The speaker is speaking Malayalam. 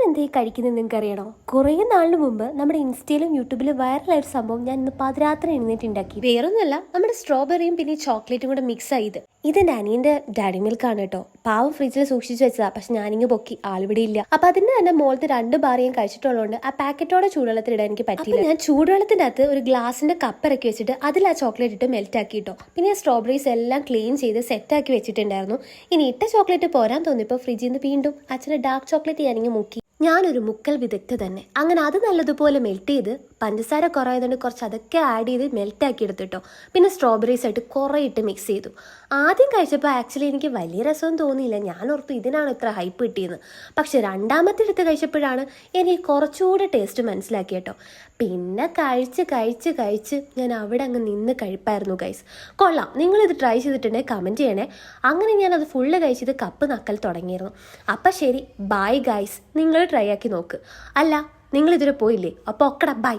എന്തേ കഴിക്കുന്നത് നിങ്ങൾക്ക് അറിയണോ? കുറേ നാളിന് മുമ്പ് നമ്മുടെ ഇൻസ്റ്റയിലും യൂട്യൂബിലും വൈറലായ ഒരു സംഭവം ഞാൻ ഇന്ന് പാതിരാത്രി എഴുന്നേറ്റ് ഉണ്ടാക്കി. വേറൊന്നുമല്ല, നമ്മുടെ സ്ട്രോബെറിയും പിന്നെ ചോക്ലേറ്റും കൂടെ മിക്സ് ആയത്. ഇതെന്റെ അനിയന്റെ ഡാഡി മിൽക്കാണ് കേട്ടോ. പാവം ഫ്രിഡ്ജിൽ സൂക്ഷിച്ചു വെച്ചതാ. പക്ഷെ ഞാനിങ്ങ് പൊക്കി, ആളിവിടെ ഇല്ല. അപ്പൊ അതിന്റെ തന്നെ മോളത്തെ 2 ബാർ ഞാൻ കഴിച്ചിട്ടുള്ളതുകൊണ്ട് ആ പാക്കറ്റോടെ ചൂടുവെള്ളത്തിൽ ഇടാൻ എനിക്ക് പറ്റില്ല. ഞാൻ ചൂടുവെള്ളത്തിന്റെ അകത്ത് ഒരു ഗ്ലാസിന്റെ കപ്പ് ഇറക്കി വെച്ചിട്ട് അതിൽ ആ ചോക്ലേറ്റ് ഇട്ട് മെൽറ്റ് ആക്കിട്ടോ. പിന്നെ സ്ട്രോബെറീസ് എല്ലാം ക്ലീൻ ചെയ്ത് സെറ്റ് ആക്കി വെച്ചിട്ടുണ്ടായിരുന്നു. ഇനി ഇട്ട ചോക്ലേറ്റ് പോരാൻ തോന്നിയപ്പോൾ ഫ്രിഡ്ജിൽ നിന്ന് വീണ്ടും അച്ഛന്റെ ഡാർക്ക് ചോക്ലേറ്റ് ഞാനിങ്ങ് മുക്കി. ഞാനൊരു മുക്കൽ വിദഗ്ധ തന്നെ. അങ്ങനെ അത് നല്ലതുപോലെ മെൽറ്റ് ചെയ്ത് പഞ്ചസാര കുറവായതുകൊണ്ട് കുറച്ച് അതൊക്കെ ആഡ് ചെയ്ത് മെൽറ്റ് ആക്കി എടുത്തിട്ടോ. പിന്നെ സ്ട്രോബെറീസ് ആയിട്ട് കുറേ ഇട്ട് മിക്സ് ചെയ്തു. ആദ്യം കഴിച്ചപ്പോൾ ആക്ച്വലി എനിക്ക് വലിയ രസമൊന്നും തോന്നിയില്ല. ഞാൻ ഓർത്തു ഇതിനാണ് ഇത്ര ഹൈപ്പ് കിട്ടിയെന്ന്. പക്ഷെ രണ്ടാമത്തെ എടുത്ത് കഴിച്ചപ്പോഴാണ് എനിക്ക് കുറച്ചുകൂടെ ടേസ്റ്റ് മനസ്സിലാക്കി കേട്ടോ. പിന്നെ കഴിച്ച് ഞാൻ അവിടെ അങ്ങ് നിന്ന് കഴിപ്പായിരുന്നു ഗൈസ്. കൊള്ളാം, നിങ്ങളിത് ട്രൈ ചെയ്തിട്ടുണ്ടെങ്കിൽ കമൻറ്റ് ചെയ്യണേ. അങ്ങനെ ഞാനത് ഫുള്ള് കഴിച്ചത് കപ്പ് നക്കൽ തുടങ്ങിയിരുന്നു. അപ്പം ശരി, ബൈ ഗൈസ്. നിങ്ങൾ ട്രൈ ആക്കി നോക്ക്. അല്ല, നിങ്ങളിതുവരെ പോയില്ലേ? അപ്പോൾ ഒക്കട ബൈ.